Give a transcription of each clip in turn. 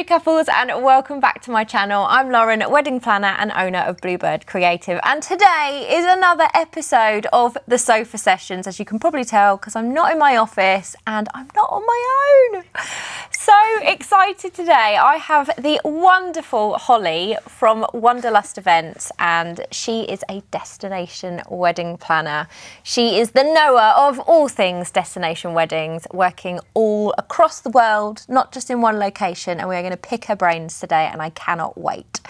couples, and welcome back to my channel. I'm Lauren, wedding planner and owner of Bluebird Creative, and today is another episode of the sofa sessions, as you can probably tell because I'm not in my office and I'm not on my own. So excited today. I have the wonderful Holly from Wonderlust Events, and she is a destination wedding planner. She is the knower of all things destination weddings, working all across the world, not just in one location, and we're going to pick her brains today, and I cannot wait.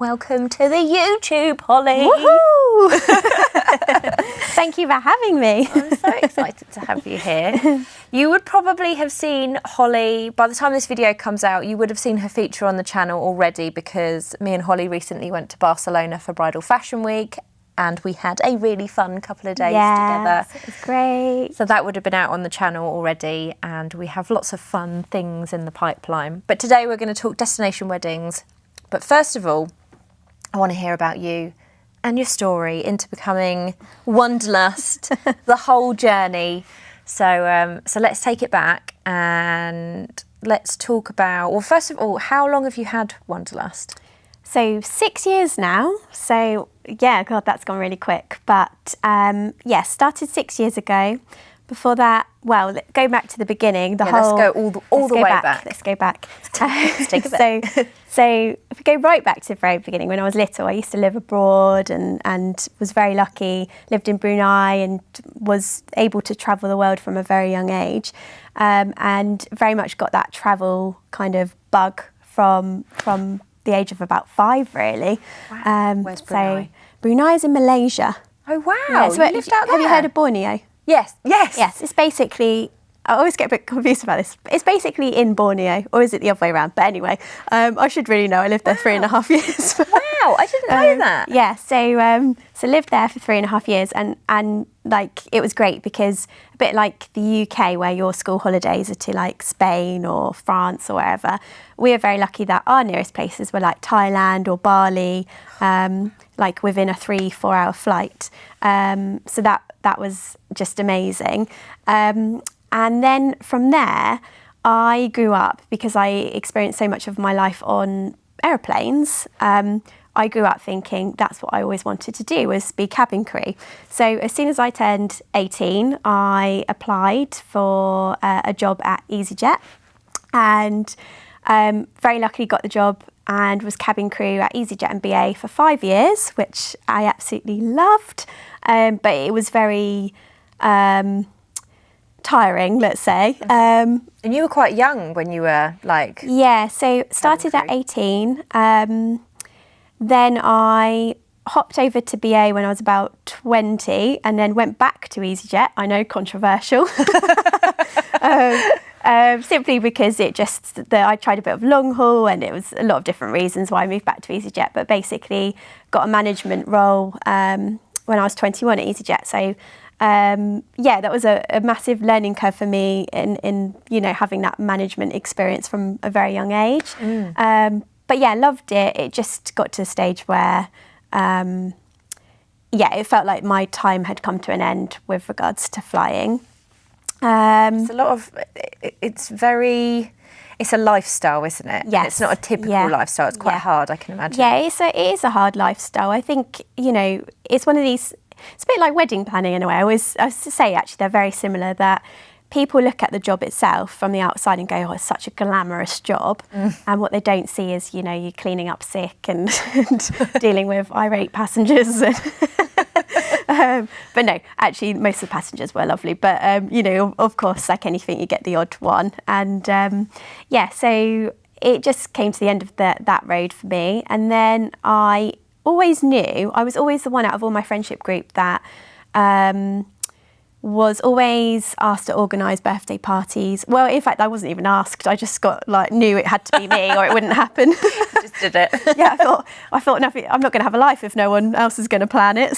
Welcome to the YouTube, Holly. Woohoo! Thank you for having me. I'm so excited to have you here. You would probably have seen Holly, by the time this video comes out, you would have seen her feature on the channel already, because me and Holly recently went to Barcelona for Bridal Fashion Week, and we had a really fun couple of days together. It was great. So that would have been out on the channel already, and we have lots of fun things in the pipeline. But today we're going to talk destination weddings. But first of all, I want to hear about you and your story into becoming Wonderlust, the whole journey. So let's take it back and let's talk about, well, first of all, how long have you had Wonderlust? So 6 years now. So yeah, God, that's gone really quick. But yeah, started 6 years ago. Before that, well, go back to the beginning. Let's go all the way back. Let's go back. Let's take a bit. So if we go right back to the very beginning, when I was little, I used to live abroad and was very lucky, lived in Brunei and was able to travel the world from a very young age, and very much got that travel kind of bug from the age of about 5, really. Wow. Where's Brunei? So Brunei is in Malaysia. Oh, wow. Yeah, so you lived out there? Have you heard of Borneo? Yes. Yes, it's basically, I always get a bit confused about this. It's basically in Borneo, or is it the other way around? But anyway, I should really know. I lived there 3.5 years. Wow, I didn't know that. Yeah, so lived there for 3.5 years, and like it was great because a bit like the UK, where your school holidays are to like Spain or France or wherever, we are very lucky that our nearest places were like Thailand or Bali, like within a 3-4 hour flight. So that was just amazing. And then from there, I grew up, because I experienced so much of my life on aeroplanes. I grew up thinking that's what I always wanted to do, was be cabin crew. So as soon as I turned 18, I applied for a job at EasyJet, and very luckily got the job and was cabin crew at EasyJet and BA for 5 years, which I absolutely loved. But it was very tiring, let's say. And you were quite young when you were like... Yeah, so started at 18. Then I hopped over to BA when I was about 20, and then went back to EasyJet. I know, controversial. Simply because I tried a bit of long haul, and it was a lot of different reasons why I moved back to EasyJet, but basically got a management role when I was 21 at EasyJet. So yeah, that was a massive learning curve for me in having that management experience from a very young age. But yeah, loved it. It just got to a stage where yeah, it felt like my time had come to an end with regards to flying. It's a lot of, it's a lifestyle, isn't it? Yes. It's not a typical lifestyle. It's quite hard, I can imagine. Yeah, it is a hard lifestyle. I think, it's one of these, it's a bit like wedding planning in a way. I was to say, actually, they're very similar, that people look at the job itself from the outside and go, oh, it's such a glamorous job. And what they don't see is, you cleaning up sick and dealing with irate passengers. But no, actually, most of the passengers were lovely. But, of course, like anything, you get the odd one. And yeah, so it just came to the end of that road for me. And then I always knew, I was always the one out of all my friendship group that was always asked to organise birthday parties. Well, in fact, I wasn't even asked. I just knew it had to be me or it wouldn't happen. Just did it. Yeah, I thought nothing, I'm not going to have a life if no one else is going to plan it.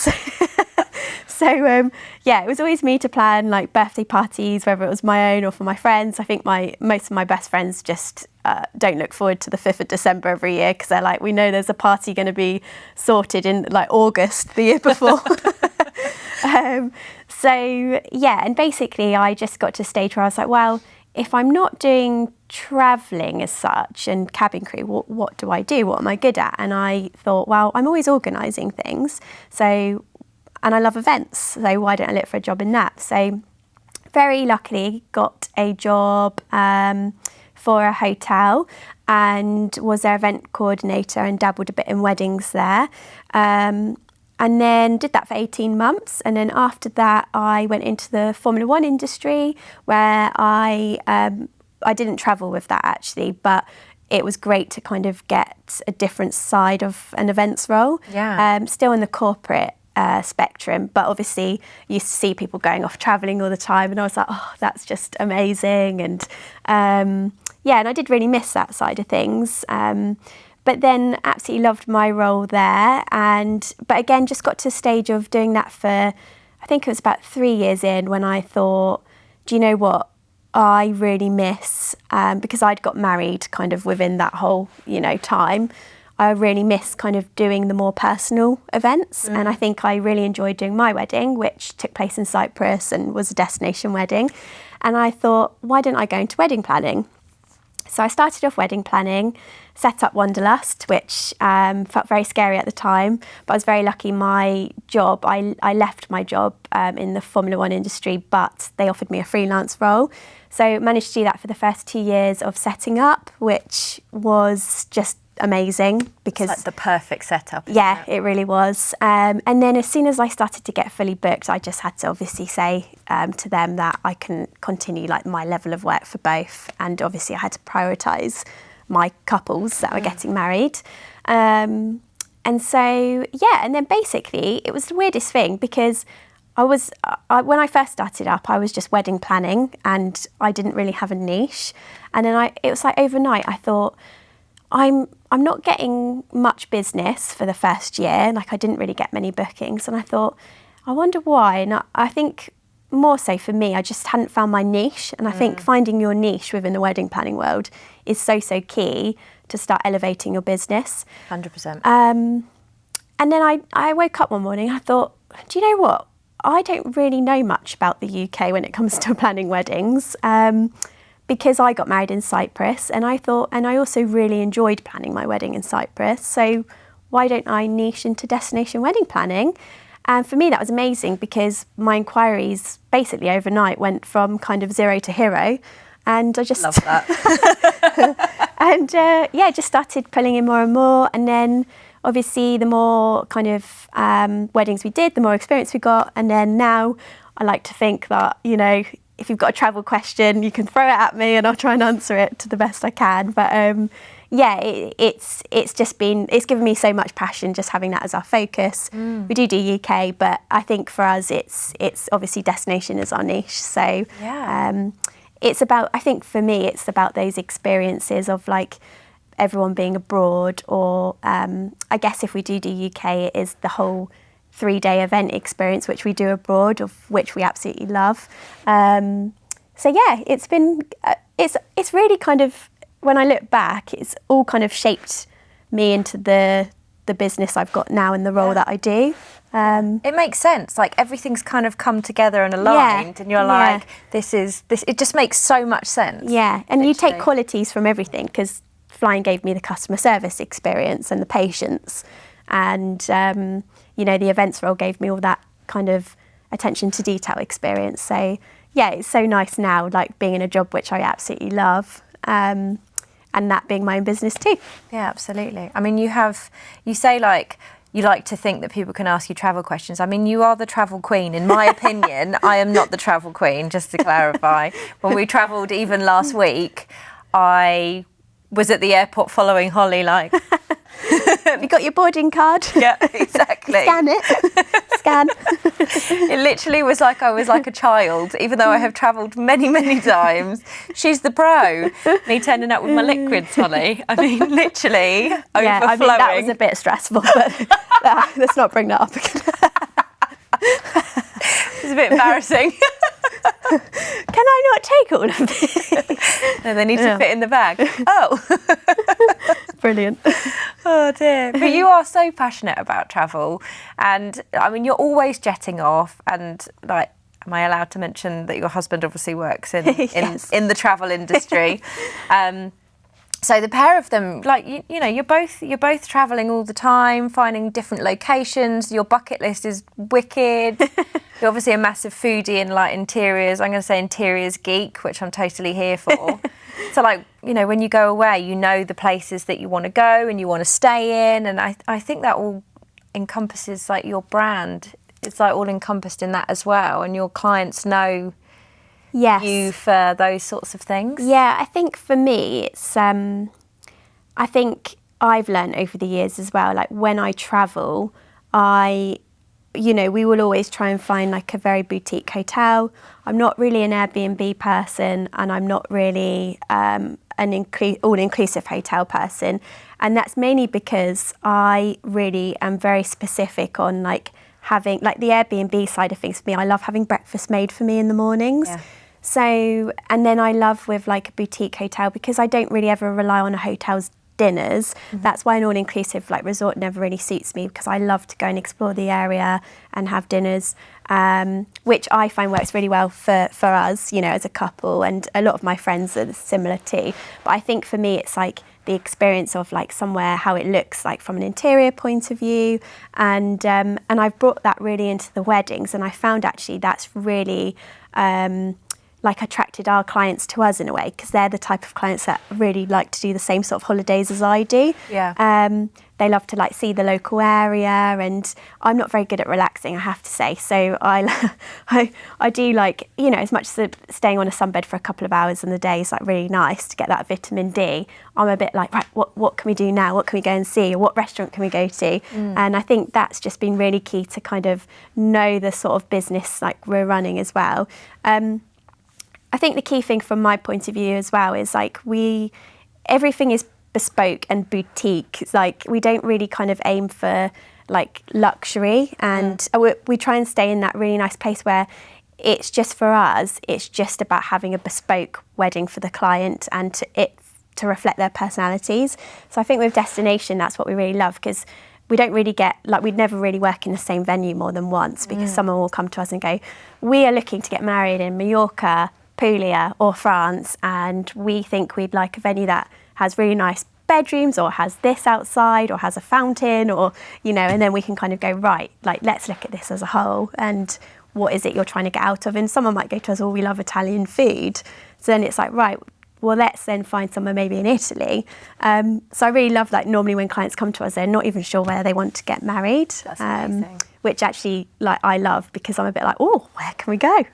So yeah, it was always me to plan like birthday parties, whether it was my own or for my friends. I think most of my best friends just don't look forward to the 5th of December every year, because they're like, we know there's a party going to be sorted in like August the year before. So yeah, and basically I just got to a stage where I was like, well, if I'm not doing travelling as such and cabin crew, what do I do? What am I good at? And I thought, well, I'm always organising things. So, and I love events. So why don't I look for a job in that? So very luckily got a job for a hotel and was their event coordinator and dabbled a bit in weddings there. And then did that for 18 months. And then after that, I went into the Formula One industry where I didn't travel with that actually, but it was great to kind of get a different side of an events role. Yeah. Still in the corporate spectrum, but obviously you used to see people going off travelling all the time. And I was like, oh, that's just amazing. And and I did really miss that side of things. But then absolutely loved my role there. But again, just got to a stage of doing that for, I think it was about 3 years in when I thought, do you know what? I really miss, because I'd got married kind of within that whole, time. I really miss kind of doing the more personal events. And I think I really enjoyed doing my wedding, which took place in Cyprus and was a destination wedding. And I thought, why don't I go into wedding planning? So I started off wedding planning, set up Wonderlust, which felt very scary at the time, but I was very lucky. My job, I left my job in the Formula One industry, but they offered me a freelance role. So managed to do that for the first 2 years of setting up, which was just amazing because it's like the perfect setup. Yeah, it really was. And then as soon as I started to get fully booked, I just had to obviously say to them that I couldn't continue like my level of work for both. And obviously I had to prioritise my couples that were getting married. And so, and then basically it was the weirdest thing because when I first started up, I was just wedding planning and I didn't really have a niche. And then it was like overnight, I thought, I'm not getting much business for the first year. Like I didn't really get many bookings. And I thought, I wonder why. And I think more so for me, I just hadn't found my niche. And I think finding your niche within the wedding planning world is so key to start elevating your business. 100%. And then I woke up one morning, I thought, do you know what? I don't really know much about the UK when it comes to planning weddings. Because I got married in Cyprus and I also really enjoyed planning my wedding in Cyprus. So why don't I niche into destination wedding planning? And for me, that was amazing because my inquiries basically overnight went from kind of 0 to hero. And I just love that. just started pulling in more and more. And then obviously the more kind of weddings we did, the more experience we got. And then now I like to think that, if you've got a travel question, you can throw it at me and I'll try and answer it to the best I can. But it's given me so much passion just having that as our focus. We do UK, but I think for us it's obviously destination is our niche. So it's about, I think for me, it's about those experiences of like everyone being abroad or I guess if we do UK, it is the whole 3-day event experience, which we do abroad, of which we absolutely love. It's been, it's really kind of, when I look back, it's all kind of shaped me into the business I've got now and the role that I do. It makes sense. Like everything's kind of come together and aligned and you're like, this, it just makes so much sense. Yeah, and you take qualities from everything because flying gave me the customer service experience and the patience. And, the events role gave me all that kind of attention to detail experience. So, it's so nice now, like being in a job which I absolutely love and that being my own business too. Yeah, absolutely. I mean, you say like, you like to think that people can ask you travel questions. I mean, you are the travel queen. In my opinion, I am not the travel queen, just to clarify. When we travelled even last week, I was at the airport following Holly like... Have you got your boarding card? Yeah, exactly. Scan it. Scan. It literally was like I was like a child, even though I have travelled many, many times. She's the pro. Me turning up with my liquids, Holly. I mean, literally overflowing. I mean, that was a bit stressful, but let's not bring that up again. It's a bit embarrassing. Can I not take all of this? No, they need to fit in the bag. Oh. Brilliant. Oh dear. But you are so passionate about travel and I mean you're always jetting off and like am I allowed to mention that your husband obviously works in Yes. in the travel industry? So the pair of them, like you know, you're both traveling all the time, finding different locations. Your bucket list is wicked. You're obviously a massive foodie and like interiors. I'm going to say interiors geek, which I'm totally here for. So like, you know, when you go away, you know the places that you want to go and you want to stay in, and I think that all encompasses like your brand. It's like all encompassed in that as well, and your clients know. Yes. You for those sorts of things? Yeah, I think for me, it's, I think I've learned over the years as well, like when I travel, we will always try and find like a very boutique hotel. I'm not really an Airbnb person, and I'm not really an all-inclusive hotel person. And that's mainly because I really am very specific on like having, like the Airbnb side of things for me, I love having breakfast made for me in the mornings. Yeah. So, and then I love with like a boutique hotel, because I don't really ever rely on a hotel's dinners. That's why an all-inclusive like resort never really suits me, because I love to go and explore the area and have dinners, which I find works really well for us, you know, as a couple, and a lot of my friends are similar too. But I think for me, it's like the experience of like somewhere, how it looks like from an interior point of view, and I've brought that really into the weddings, and I found actually that's really like attracted our clients to us in a way, because they're the type of clients that really like to do the same sort of holidays as I do. Yeah. They love to like see the local area, and I'm not very good at relaxing, I have to say. So I do like, you know, as much as staying on a sunbed for a couple of hours in the day is like really nice to get that vitamin D, I'm a bit like, right, what can we do now? What can we go and see? Or what restaurant can we go to? And I think that's just been really key to kind of know the sort of business like we're running as well. I think the key thing from my point of view as well is like everything is bespoke and boutique. It's like we don't really kind of aim for like luxury, and we try and stay in that really nice place where it's just for us, it's just about having a bespoke wedding for the client and to reflect their personalities. So I think with destination, that's what we really love, because we don't really get, like we'd never really work in the same venue more than once, because someone will come to us and go, we are looking to get married in Mallorca, Puglia or France, and we think we'd like a venue that has really nice bedrooms or has this outside or has a fountain, or, you know, and then we can kind of go, right, like let's look at this as a whole and what is it you're trying to get out of. And someone might go to us, oh, we love Italian food. So then it's like, right, well, let's then find somewhere maybe in Italy. So I really love, like, normally when clients come to us, they're not even sure where they want to get married. That's amazing. Which actually, like, I love, because I'm a bit like, oh, where can we go?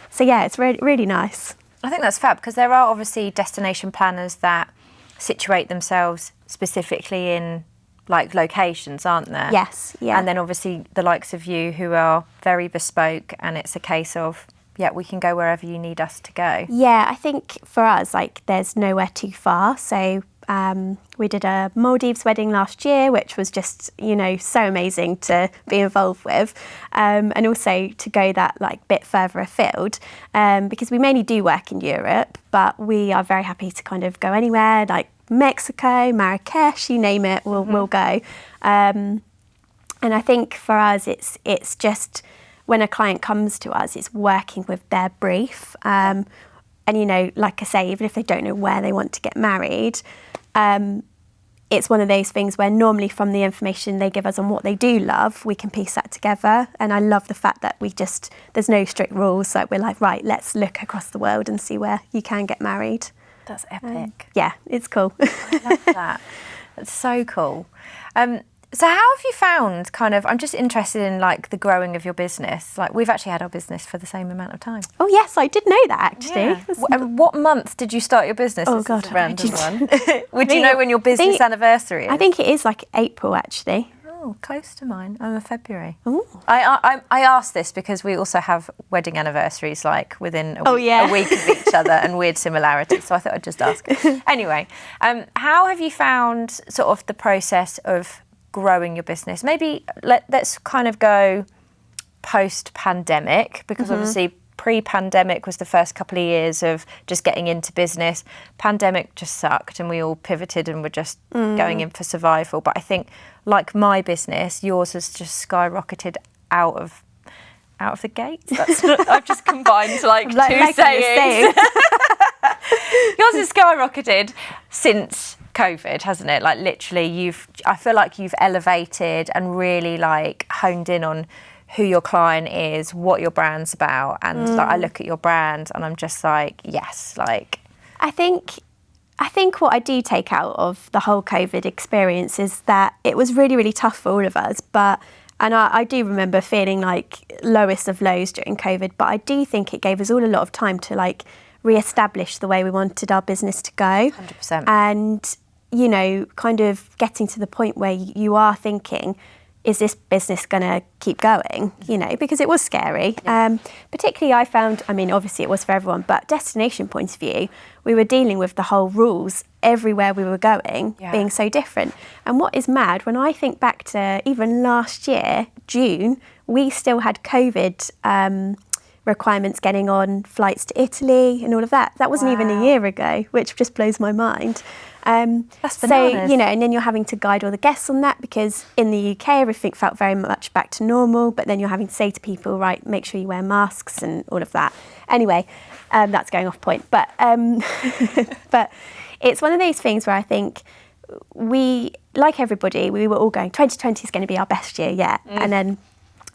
So yeah, it's really, really nice. I think that's fab, because there are obviously destination planners that situate themselves specifically in like locations, aren't there? Yes, yeah. And then obviously the likes of you who are very bespoke, and it's a case of, yeah, we can go wherever you need us to go. Yeah, I think for us, like, there's nowhere too far. So we did a Maldives wedding last year, which was just, you know, so amazing to be involved with. And also to go that like bit further afield, because we mainly do work in Europe, but we are very happy to kind of go anywhere, like Mexico, Marrakesh, you name it, we'll go. And I think for us, it's just when a client comes to us, it's working with their brief. And, you know, like I say, even if they don't know where they want to get married, it's one of those things where normally from the information they give us on what they do love, we can piece that together. And I love the fact that there's no strict rules. So we're like, right, let's look across the world and see where you can get married. That's epic. Yeah, it's cool. I love that. That's so cool. So how have you found I'm just interested in like the growing of your business. Like we've actually had our business for the same amount of time. Oh yes, I did know that actually. Yeah. And what month did you start your business? Oh This God, is a random one. Would Do you know when your business anniversary is? I think it is like April actually. Oh, close to mine. I'm a February. Ooh. I asked this because we also have wedding anniversaries like within a week of each other and weird similarities. So I thought I'd just ask. Anyway, how have you found sort of the process of growing your business? Maybe let's kind of go post-pandemic, because obviously pre-pandemic was the first couple of years of just getting into business. Pandemic just sucked and we all pivoted and were just going in for survival. But I think like my business, yours has just skyrocketed out of out of the gates. I've just combined like two like sayings. Yours has skyrocketed since COVID, hasn't it? Like literally, I feel like you've elevated and really like honed in on who your client is, what your brand's about, and like, I look at your brand and I'm just like, yes, like. I think what I do take out of the whole COVID experience is that it was really, really tough for all of us. And I do remember feeling like lowest of lows during COVID, but I do think it gave us all a lot of time to like re-establish the way we wanted our business to go. 100%. And, you know, kind of getting to the point where you are thinking, is this business going to keep going? You know, because it was scary. Yeah. Particularly I found, I mean, obviously it was for everyone, but destination point of view, we were dealing with the whole rules everywhere we were going being so different. And what is mad, when I think back to even last year, June, we still had COVID requirements getting on flights to Italy and all of that. That wasn't even a year ago, which just blows my mind. That's bananas. So, you know, and then you're having to guide all the guests on that because in the UK, everything felt very much back to normal, but then you're having to say to people, right, make sure you wear masks and all of that. Anyway, that's going off point. But but it's one of those things where I think we, like everybody, we were all going, 2020 is going to be our best year yet. And then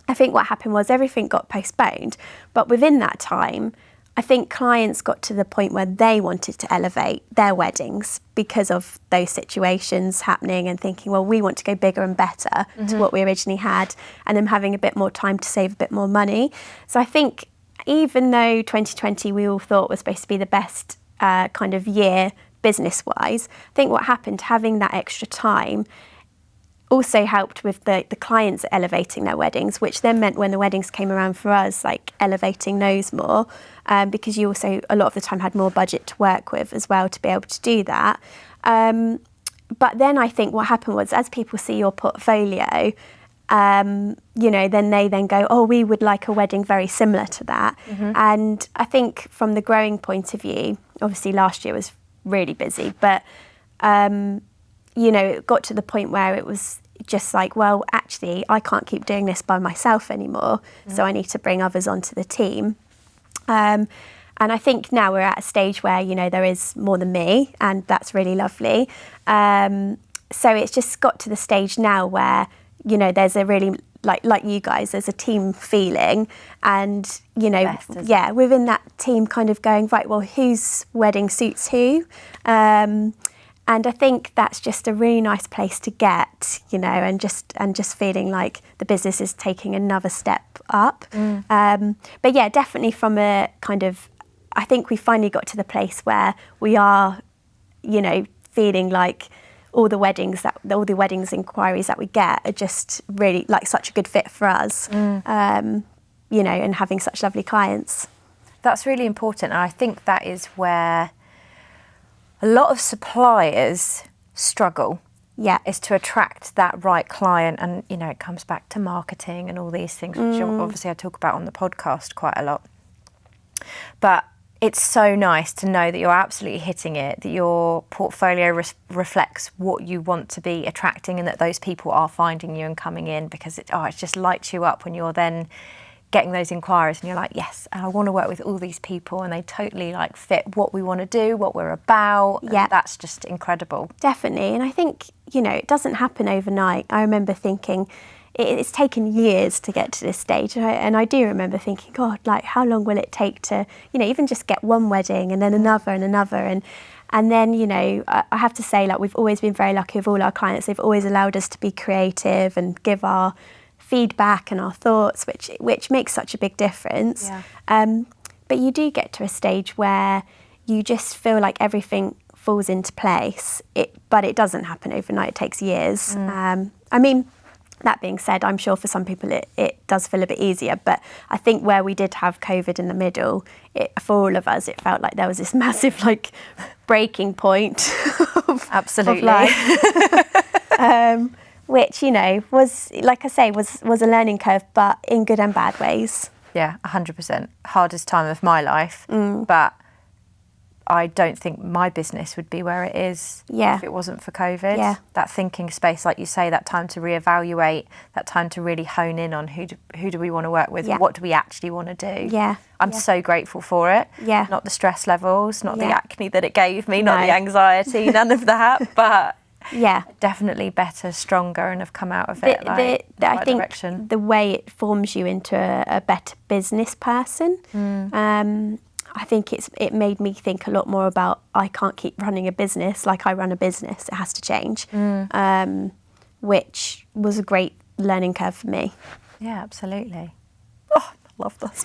I think what happened was everything got postponed. But within that time, I think clients got to the point where they wanted to elevate their weddings because of those situations happening and thinking, well, we want to go bigger and better to what we originally had, and them having a bit more time to save a bit more money. So I think even though 2020 we all thought was supposed to be the best kind of year business-wise, I think what happened, having that extra time, also helped with the clients elevating their weddings, which then meant when the weddings came around for us, like elevating those more, because you also a lot of the time had more budget to work with as well to be able to do that. But then I think what happened was, as people see your portfolio, you know, then they then go, oh, we would like a wedding very similar to that. And I think from the growing point of view, obviously last year was really busy, but you know, it got to the point where it was just like, well, actually, I can't keep doing this by myself anymore, so I need to bring others onto the team. And I think now we're at a stage where, you know, there is more than me, and that's really lovely. So it's just got to the stage now where, you know, there's a really, like you guys, there's a team feeling, and, you know, within that team kind of going, right, well, whose wedding suits who? And I think that's just a really nice place to get, you know, and just feeling like the business is taking another step up. But yeah, definitely from a kind of, I think we finally got to the place where we are, you know, feeling like all the weddings inquiries that we get are just really like such a good fit for us, you know, and having such lovely clients. That's really important. And I think that is where a lot of suppliers struggle, is to attract that right client. And, you know, it comes back to marketing and all these things, which obviously I talk about on the podcast quite a lot. But it's so nice to know that you're absolutely hitting it, that your portfolio reflects what you want to be attracting, and that those people are finding you and coming in, because it just lights you up when you're then getting those inquiries and you're like, yes, and I want to work with all these people and they totally like fit what we want to do, what we're about. Yeah. That's just incredible. Definitely. And I think, you know, it doesn't happen overnight. I remember thinking it's taken years to get to this stage. And I do remember thinking, God, like how long will it take to, you know, even just get one wedding and then another and another. And then, you know, I have to say, like, we've always been very lucky with all our clients. They've always allowed us to be creative and give our feedback and our thoughts, which makes such a big difference. Yeah. But you do get to a stage where you just feel like everything falls into place. But it doesn't happen overnight. It takes years. I mean, that being said, I'm sure for some people it does feel a bit easier. But I think where we did have COVID in the middle, for all of us, it felt like there was this massive like breaking point Absolutely. of life. Which, you know, was, like I say, was a learning curve, but in good and bad ways. Yeah, 100%. Hardest time of my life. But I don't think my business would be where it is if it wasn't for COVID. Yeah. That thinking space, like you say, that time to reevaluate, that time to really hone in on who do we want to work with, what do we actually want to do. Yeah. I'm so grateful for it. Yeah. Not the stress levels, not the acne that it gave me, not the anxiety, none of that, but definitely better, stronger, and have come out of it the I right think direction. the way it forms you into a better business person. I think it made me think a lot more about, I can't keep running a business like I run a business. It has to change, which was a great learning curve for me. Yeah, absolutely. Oh, I love this.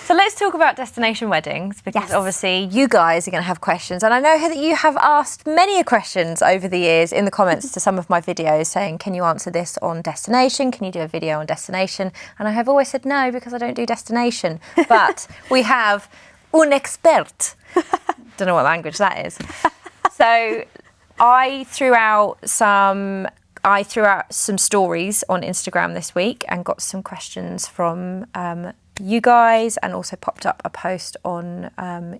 So let's talk about destination weddings, because obviously you guys are going to have questions, and I know that you have asked many questions over the years in the comments to some of my videos saying, can you answer this on destination? Can you do a video on destination? And I have always said no, because I don't do destination. But we have un expert. Don't know what language that is. So I threw out some stories on Instagram this week and got some questions from you guys, and also popped up a post on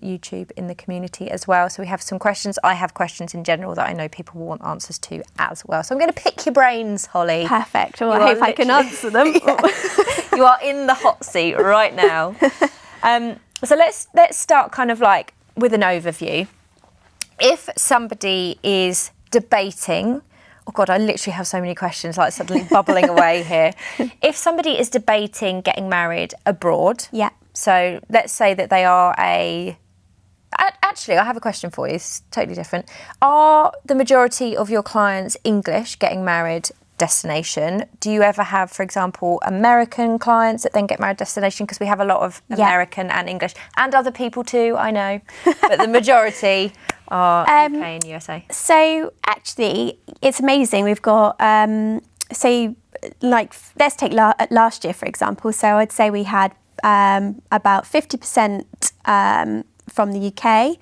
YouTube in the community as well. So we have some questions. I have questions in general that I know people will want answers to as well. So I'm going to pick your brains, Holly. Perfect. Well, I hope I can answer them. You are in the hot seat right now. So let's start kind of like with an overview. If somebody is debating, oh God, I literally have so many questions, like suddenly bubbling away here. If somebody is debating getting married abroad, so let's say that they are actually, I have a question for you, it's totally different. Are the majority of your clients English, getting married destination? Do you ever have, for example, American clients that then get married destination? Because we have a lot of American and English, and other people too, I know, but the majority are UK and USA. So actually, it's amazing. We've got, let's take last year, for example. So I'd say we had about 50% from the UK.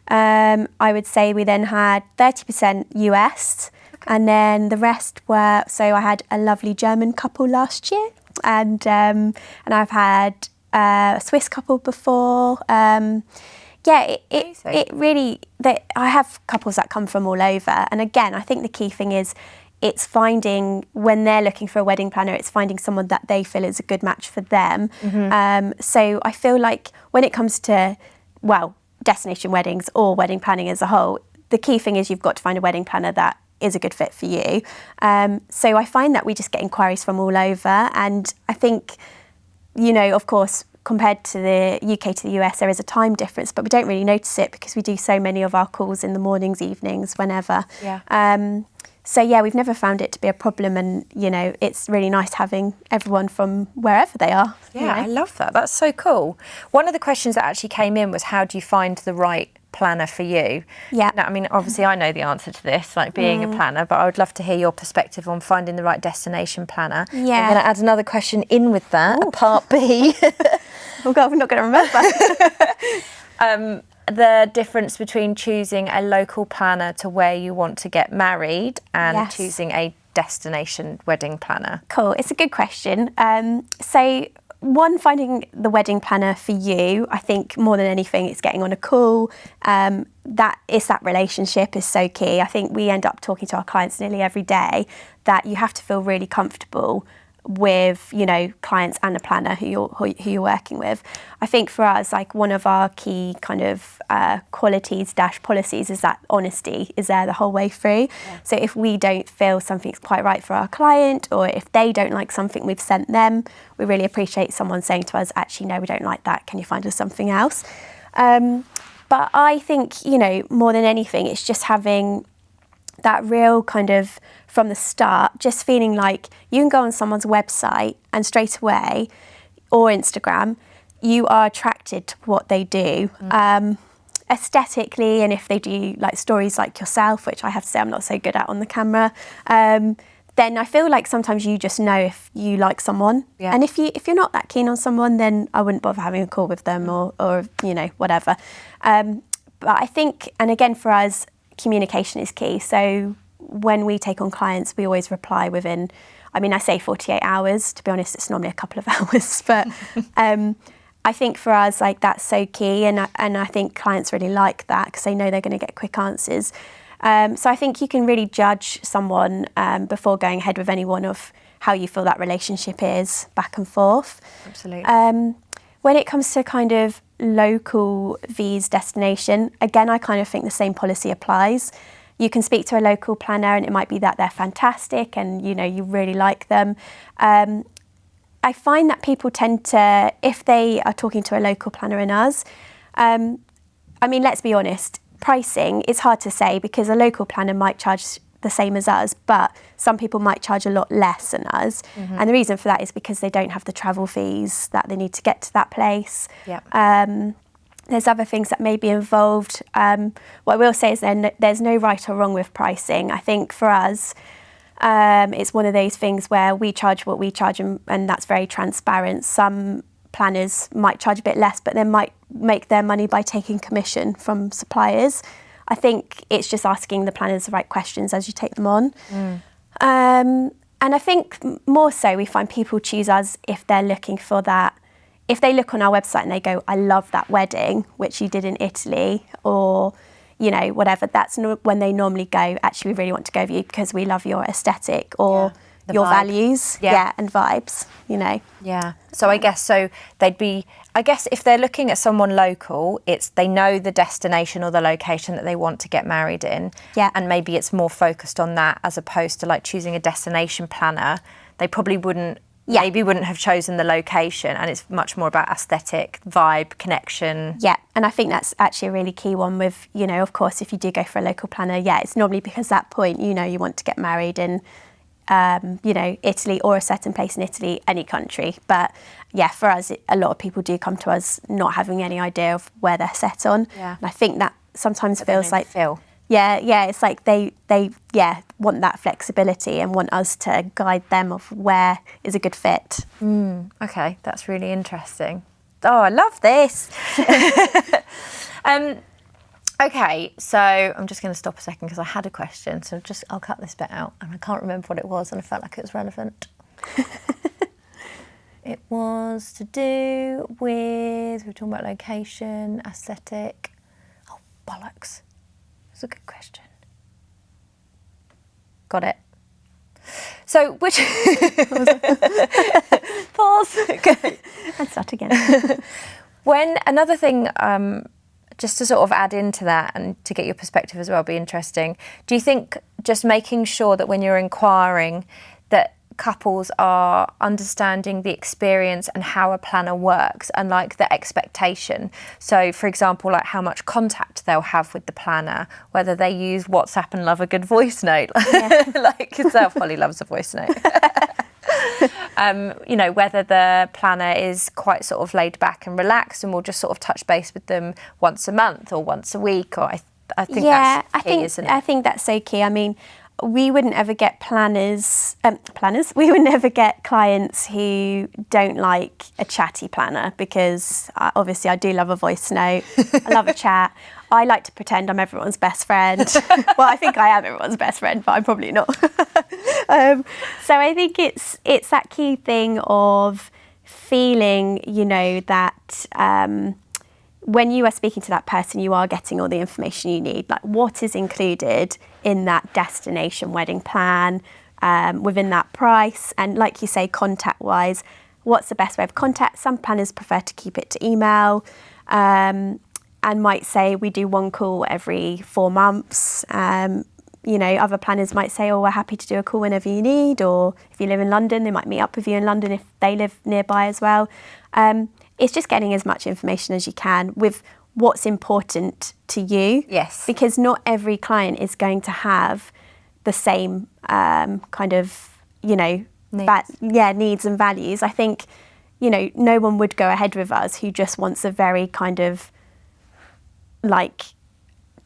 I would say we then had 30% US. And then the rest were, so I had a lovely German couple last year, and I've had a Swiss couple before. It really, I have couples that come from all over. And again, I think the key thing is it's finding, when they're looking for a wedding planner, it's finding someone that they feel is a good match for them. So I feel like when it comes to, destination weddings or wedding planning as a whole, the key thing is you've got to find a wedding planner that is a good fit for you. So I find that we just get inquiries from all over. And I think, of course, compared to the UK to the US, there is a time difference, but we don't really notice it because we do so many of our calls in the mornings, evenings, whenever. We've never found it to be a problem, and, it's really nice having everyone from wherever they are. I love that. That's so cool. One of the questions that actually came in was, how do you find the right planner for you? Now, I mean, obviously I know the answer to this, like being a planner, but I would love to hear your perspective on finding the right destination planner. I'm going to add another question in with that, part B. Oh God, we're not going to remember. The difference between choosing a local planner to where you want to get married and choosing a destination wedding planner. Cool, it's a good question. Finding the wedding planner for you, I think more than anything, it's getting on a call. That relationship is so key. I think we end up talking to our clients nearly every day that you have to feel really comfortable with, clients and a planner who you're working with. I think for us, like, one of our key kind of qualities / policies is that honesty is there the whole way through. So if we don't feel something's quite right for our client, or if they don't like something we've sent them, we really appreciate someone saying to us, actually, no, we don't like that. Can you find us something else? But I think, more than anything, it's just having that real kind of, from the start, just feeling like you can go on someone's website and straight away, or Instagram, you are attracted to what they do. Aesthetically, and if they do like stories like yourself, which I have to say I'm not so good at on the camera, then I feel like sometimes you just know if you like someone. And if you're not that keen on someone, then I wouldn't bother having a call with them or whatever. But I think, and again for us, communication is key. So when we take on clients, we always reply within, I say 48 hours. To be honest, it's normally a couple of hours. But I think for us, like, that's so key, and I think clients really like that because they know they're going to get quick answers. So I think you can really judge someone before going ahead with anyone of how you feel that relationship is back and forth. Absolutely. When it comes to kind of local visa destination, again, I kind of think the same policy applies. You can speak to a local planner and it might be that they're fantastic and, you know, you really like them. I find that people tend to, if they are talking to a local planner and us, I mean, let's be honest, pricing is hard to say because a local planner might charge the same as us, but some people might charge a lot less than us. And the reason for that is because they don't have the travel fees that they need to get to that place. Yep. There's other things that may be involved. What I will say is there's no right or wrong with pricing. I think for us, it's one of those things where we charge what we charge and that's very transparent. Some planners might charge a bit less, but they might make their money by taking commission from suppliers. I think it's just asking the planners the right questions as you take them on. And I think more so we find people choose us if they're looking for that. If they look on our website and they go, I love that wedding, which you did in Italy, or, you know, whatever, that's when they normally go, actually, we really want to go with you because we love your aesthetic or your vibe. Values, and vibes, you know. Yeah. So I guess they'd be, I guess if they're looking at someone local, it's they know the destination or the location that they want to get married in. Yeah. And maybe it's more focused on that as opposed to like choosing a destination planner. They probably wouldn't have chosen the location, and it's much more about aesthetic, vibe, connection. Yeah, and I think that's actually a really key one with, you know, of course, if you do go for a local planner, it's normally because at that point, you know, you want to get married in, you know, Italy or a certain place in Italy, any country. But yeah, for us, a lot of people do come to us not having any idea of where they're set on. Yeah. And I think that sometimes feels like... Yeah, it's like they want that flexibility and want us to guide them of where is a good fit. Okay, that's really interesting. Oh, I love this. Okay, so I'm just going to stop a second because I had a question. So I'll cut this bit out, and I can't remember what it was, and I felt like it was relevant. It was to do with, we were talking about location, aesthetic. Oh, bollocks. That's a good question. Got it. So which... Pause. Okay. And start again. Another thing, just to sort of add into that and to get your perspective as well, be interesting. Do you think just making sure that when you're inquiring that couples are understanding the experience and how a planner works and like the expectation? So for example, like how much contact they'll have with the planner, whether they use WhatsApp and love a good voice note, like yourself, Holly loves a voice note. You know, whether the planner is quite sort of laid back and relaxed and will just sort of touch base with them once a month or once a week, or I think that's key, isn't it? I think that's so key. I mean, we wouldn't ever get we would never get clients who don't like a chatty planner because obviously I do love a voice note. I love a chat. I like to pretend I'm everyone's best friend. Well, I think I am everyone's best friend, but I'm probably not. So I think it's that key thing of feeling, you know, that when you are speaking to that person, you are getting all the information you need. Like what is included in that destination wedding plan, within that price, and like you say, contact-wise, what's the best way of contact? Some planners prefer to keep it to email, and might say we do one call every 4 months. You know, other planners might say, oh, we're happy to do a call whenever you need, or if you live in London, they might meet up with you in London if they live nearby as well. It's just getting as much information as you can with what's important to you. Yes. Because not every client is going to have the same kind of, you know, needs and values. I think, you know, no one would go ahead with us who just wants a very kind of like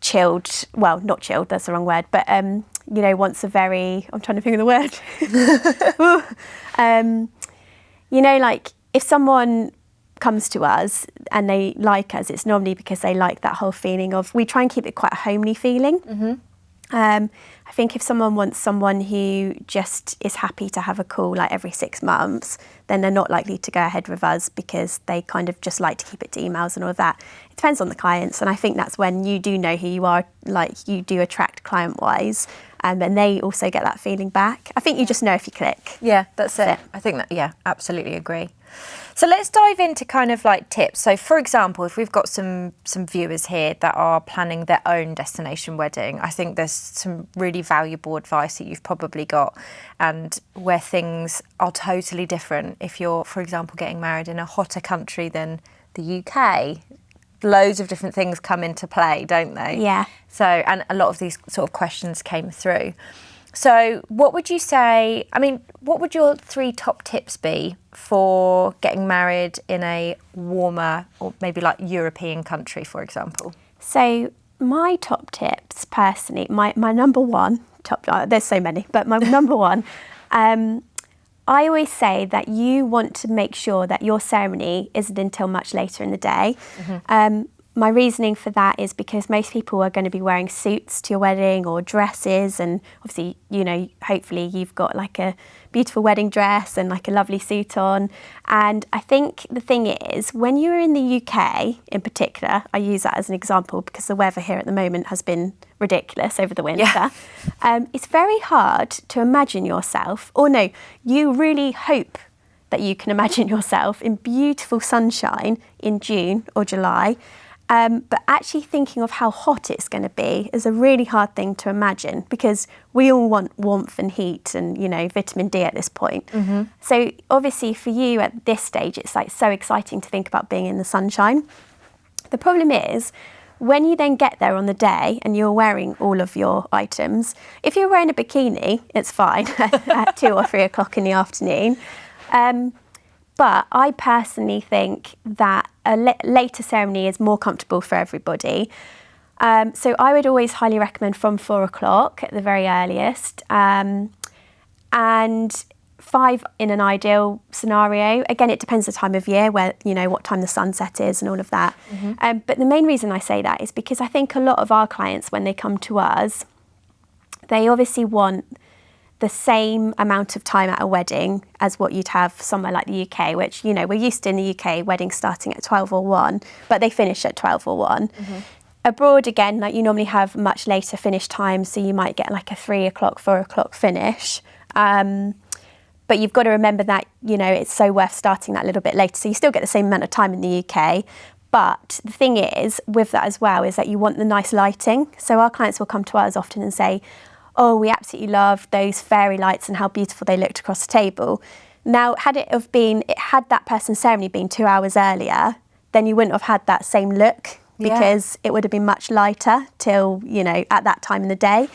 chilled, well, not chilled, that's the wrong word, but, you know, wants a very, I'm trying to think of the word. You know, like if someone comes to us and they like us, it's normally because they like that whole feeling of, we try and keep it quite a homely feeling. I I think if someone wants someone who just is happy to have a call like every 6 months, then they're not likely to go ahead with us because they kind of just like to keep it to emails and all of that. It depends on the clients. And I think that's when you do know who you are, like you do attract client-wise. And they also get that feeling back. I think you just know if you click. Yeah, that's it. I think that, yeah, absolutely agree. So let's dive into kind of like tips. So for example, if we've got some viewers here that are planning their own destination wedding, I think there's some really valuable advice that you've probably got, and where things are totally different. If you're, for example, getting married in a hotter country than the UK, loads of different things come into play, don't they? Yeah. So, and a lot of these sort of questions came through. So what would you say, I mean, what would your 3 top tips be for getting married in a warmer or maybe like European country, for example? So my top tips personally, my number one, there's so many, but my number one, I always say that you want to make sure that your ceremony isn't until much later in the day. My reasoning for that is because most people are going to be wearing suits to your wedding or dresses, and obviously, you know, hopefully you've got like a beautiful wedding dress and like a lovely suit on. And I think the thing is, when you're in the UK in particular, I use that as an example because the weather here at the moment has been ridiculous over the winter. Yeah. It's very hard to imagine yourself, or no, you really hope that you can imagine yourself in beautiful sunshine in June or July. But actually thinking of how hot it's going to be is a really hard thing to imagine, because we all want warmth and heat and, you know, vitamin D at this point. So obviously for you at this stage, it's like so exciting to think about being in the sunshine. The problem is when you then get there on the day and you're wearing all of your items, if you're wearing a bikini, it's fine at 2 or 3 o'clock in the afternoon. But I personally think that a later ceremony is more comfortable for everybody. So I would always highly recommend from 4 o'clock at the very earliest. And 5 in an ideal scenario. Again, it depends the time of year, where, you know, what time the sunset is and all of that. But the main reason I say that is because I think a lot of our clients, when they come to us, they obviously want the same amount of time at a wedding as what you'd have somewhere like the UK, which, you know, we're used to in the UK, weddings starting at 12 or 1, but they finish at 12 or 1. Abroad, again, like you normally have much later finish time, so you might get like a 3 o'clock, 4 o'clock finish. But you've got to remember that, you know, it's so worth starting that little bit later. So you still get the same amount of time in the UK. But the thing is, with that as well, is that you want the nice lighting. So our clients will come to us often and say, oh, we absolutely love those fairy lights and how beautiful they looked across the table. Now, had that person's ceremony been 2 hours earlier, then you wouldn't have had that same look, because it would have been much lighter till, you know, at that time in the day.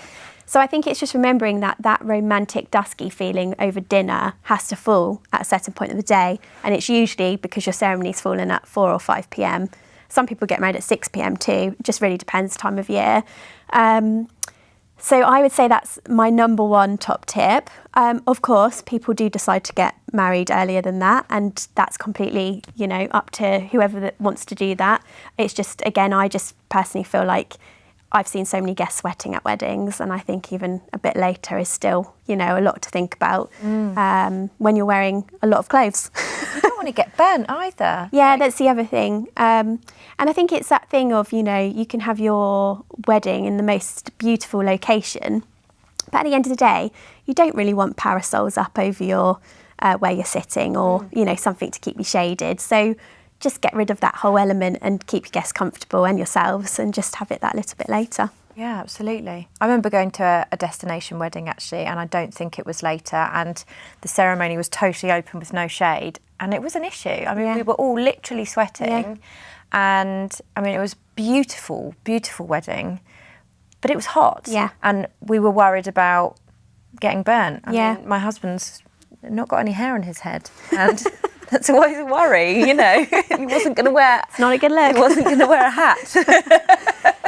So I think it's just remembering that that romantic dusky feeling over dinner has to fall at a certain point of the day. And it's usually because your ceremony's fallen at 4 or 5 p.m. Some people get married at 6 p.m. too. It just really depends time of year. So I would say that's my number one top tip. Of course, people do decide to get married earlier than that, and that's completely, you know, up to whoever that wants to do that. It's just, again, I just personally feel like I've seen so many guests sweating at weddings, and I think even a bit later is still, you know, a lot to think about when you're wearing a lot of clothes. You don't want to get burnt either. Yeah, that's the other thing. And I think it's that thing of, you know, you can have your wedding in the most beautiful location, but at the end of the day, you don't really want parasols up over your where you're sitting, or, you know, something to keep you shaded. So just get rid of that whole element and keep your guests comfortable and yourselves, and just have it that little bit later. Yeah, absolutely. I remember going to a destination wedding actually, and I don't think it was later, and the ceremony was totally open with no shade, and it was an issue. I mean, we were all literally sweating, and I mean, it was beautiful, beautiful wedding, but it was hot. Yeah. And we were worried about getting burnt. I mean, my husband's not got any hair on his head, and that's always a worry, you know. He wasn't going to wear... It's not a good look. He wasn't going to wear a hat.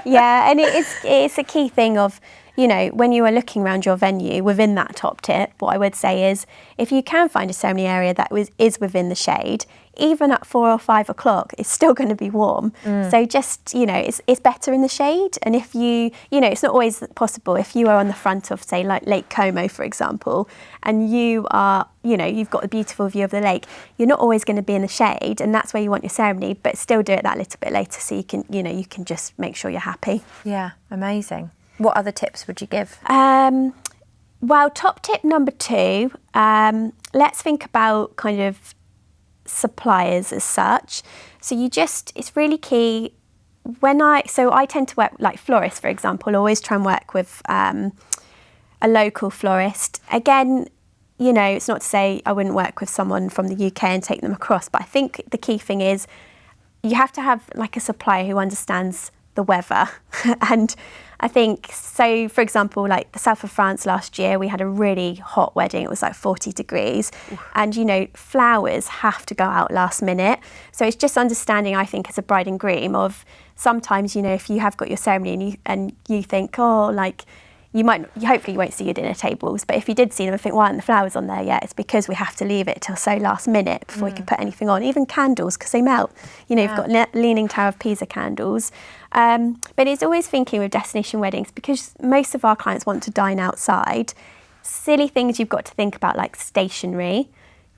Yeah, and it's a key thing of, you know, when you are looking around your venue within that top tip, what I would say is if you can find a ceremony area that is within the shade, even at 4 or 5 o'clock, it's still going to be warm. So just, you know, it's better in the shade. And if you know, it's not always possible. If you are on the front of, say, like Lake Como, for example, and you are, you know, you've got a beautiful view of the lake, you're not always going to be in the shade, and that's where you want your ceremony, but still do it that little bit later so you can, you know, you can just make sure you're happy. Yeah, amazing. What other tips would you give? Well, top tip number 2, let's think about kind of suppliers as such. So it's really key so I tend to work like florists, for example, always try and work with a local florist. Again, you know, it's not to say I wouldn't work with someone from the UK and take them across, but I think the key thing is you have to have like a supplier who understands the weather. And I think, so for example, like the south of France last year, we had a really hot wedding. It was like 40 degrees. And, you know, flowers have to go out last minute. So it's just understanding, I think, as a bride and groom of sometimes, you know, if you have got your ceremony and you think, oh, like, hopefully you won't see your dinner tables, but if you did see them and think, why aren't the flowers on there yet? It's because we have to leave it till so last minute before we can put anything on. Even candles, because they melt. You know, you've got Leaning Tower of Pisa candles. But it's always thinking with destination weddings, because most of our clients want to dine outside. Silly things you've got to think about, like stationery.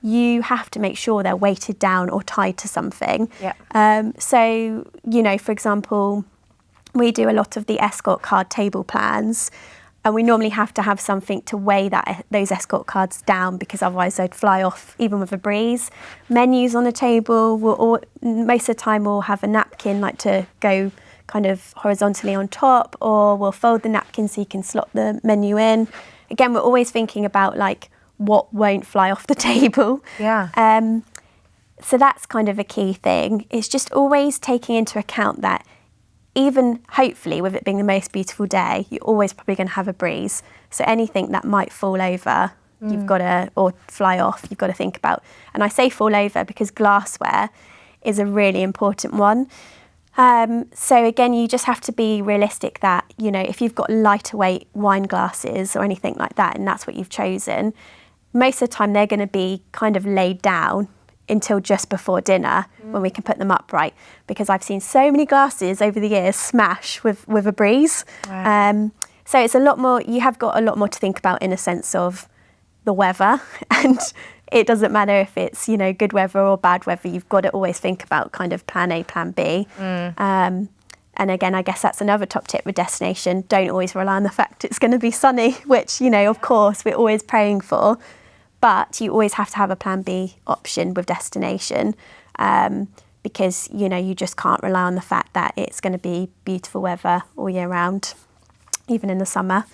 You have to make sure they're weighted down or tied to something. So, you know, for example, we do a lot of the escort card table plans, and we normally have to have something to weigh those escort cards down, because otherwise they'd fly off even with a breeze. Menus on a table, most of the time we'll have a napkin like to go kind of horizontally on top, or we'll fold the napkin so you can slot the menu in. Again, we're always thinking about like what won't fly off the table. So that's kind of a key thing. It's just always taking into account that even hopefully with it being the most beautiful day, you're always probably going to have a breeze. So anything that might fall over, you've got to, or fly off, you've got to think about. And I say fall over because glassware is a really important one. So again, you just have to be realistic that, you know, if you've got lighter weight wine glasses or anything like that, and that's what you've chosen, most of the time they're going to be kind of laid down until just before dinner when we can put them upright, because I've seen so many glasses over the years smash with a breeze. So it's a lot more, you have got a lot more to think about in a sense of the weather, and it doesn't matter if it's, you know, good weather or bad weather, you've got to always think about kind of plan A, plan B. And again, I guess that's another top tip with destination. Don't always rely on the fact it's going to be sunny, which, you know, of course, we're always praying for. But you always have to have a plan B option with destination, because, you know, you just can't rely on the fact that it's going to be beautiful weather all year round, even in the summer.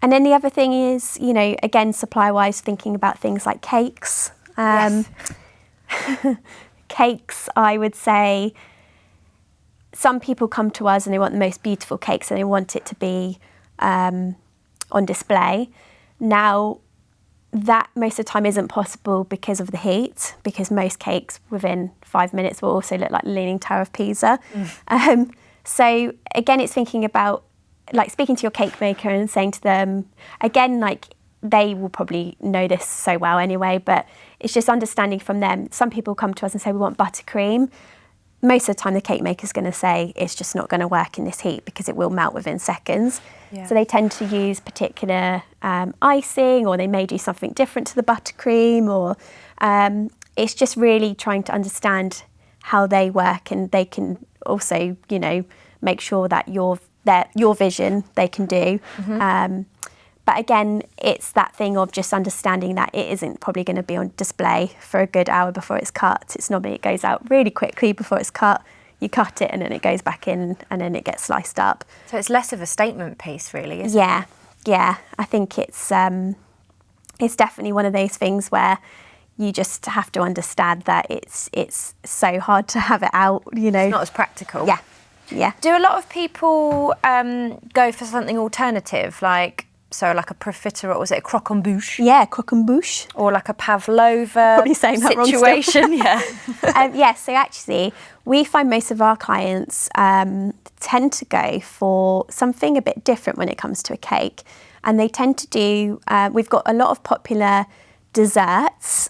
And then the other thing is, you know, again, supply-wise, thinking about things like cakes. Cakes, I would say, some people come to us and they want the most beautiful cakes and they want it to be on display. Now, that most of the time isn't possible because of the heat, because most cakes within 5 minutes will also look like the Leaning Tower of Pisa. So again, it's thinking about like speaking to your cake maker and saying to them, again, like they will probably know this so well anyway, but it's just understanding from them. Some people come to us and say, we want buttercream. Most of the time the cake maker's going to say it's just not going to work in this heat because it will melt within seconds. So they tend to use particular icing, or they may do something different to the buttercream, or it's just really trying to understand how they work, and they can also, you know, make sure that your vision they can do. But again, it's that thing of just understanding that it isn't probably going to be on display for a good hour before it's cut. It's normally, it goes out really quickly before it's cut. You cut it and then it goes back in and then it gets sliced up. So it's less of a statement piece, really, isn't it? Yeah. I think it's definitely one of those things where you just have to understand that it's so hard to have it out, you know. It's not as practical. Yeah. Do a lot of people go for something alternative, like so like a profiterole, was it a croquembouche? Yeah, croquembouche. Or like a pavlova Probably saying that wrong still. situation, yeah. Yeah, so actually, we find most of our clients tend to go for something a bit different when it comes to a cake. And they tend to do, we've got a lot of popular desserts.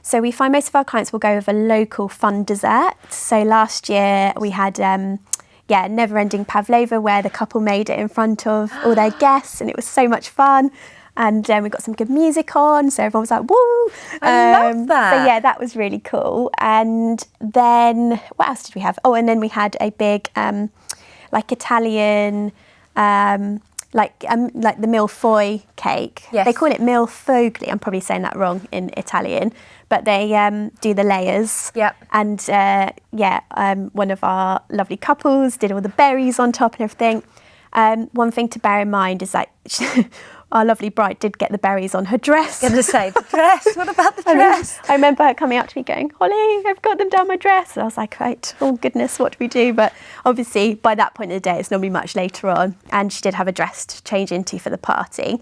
So we find most of our clients will go with a local fun dessert. So last year we had Never Ending Pavlova, where the couple made it in front of all their guests, and it was so much fun. And we got some good music on, so everyone was like, woo! I love that. So yeah, that was really cool. And then, what else did we have? Oh, and then we had a big, like Italian, like the millefeuille cake. Yes. They call it millefogli. I'm probably saying that wrong in Italian, but they do the layers. Yep. And one of our lovely couples did all the berries on top and everything. One thing to bear in mind is like our lovely bride did get the berries on her dress. I was going to say, the dress, what about the dress? I remember her coming up to me going, Holly, I've got them down my dress. And I was like, right, oh goodness, what do we do? But obviously by that point of the day, it's normally much later on. And she did have a dress to change into for the party.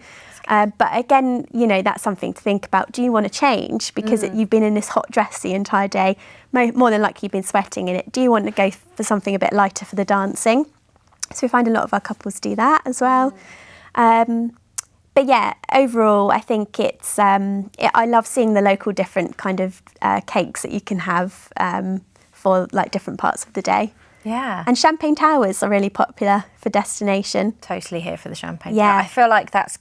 But again, you know, that's something to think about. Do you want to change? Because you've been in this hot dress the entire day. More than likely you've been sweating in it. Do you want to go for something a bit lighter for the dancing? So we find a lot of our couples do that as well. But yeah, overall, I think it's, I love seeing the local different kind of cakes that you can have for like different parts of the day. Yeah. And champagne towers are really popular for destination. Totally here for the champagne. Yeah. I feel like that